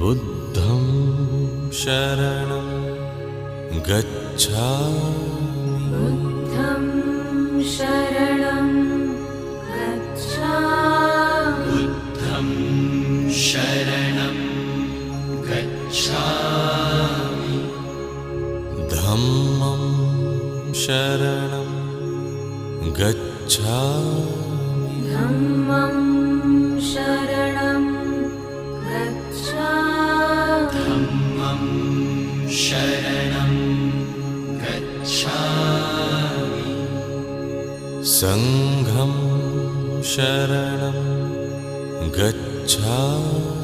बुद्धं शरणं गच्छामि बुद्धं शरणं गच्छामि बुद्धं शरणं गच्छामि धम्मं शरणं गच्छामि धम्मं शरणं गच्छामि धम्मं शरणं गच्छामि संघं शरणं गच्छामि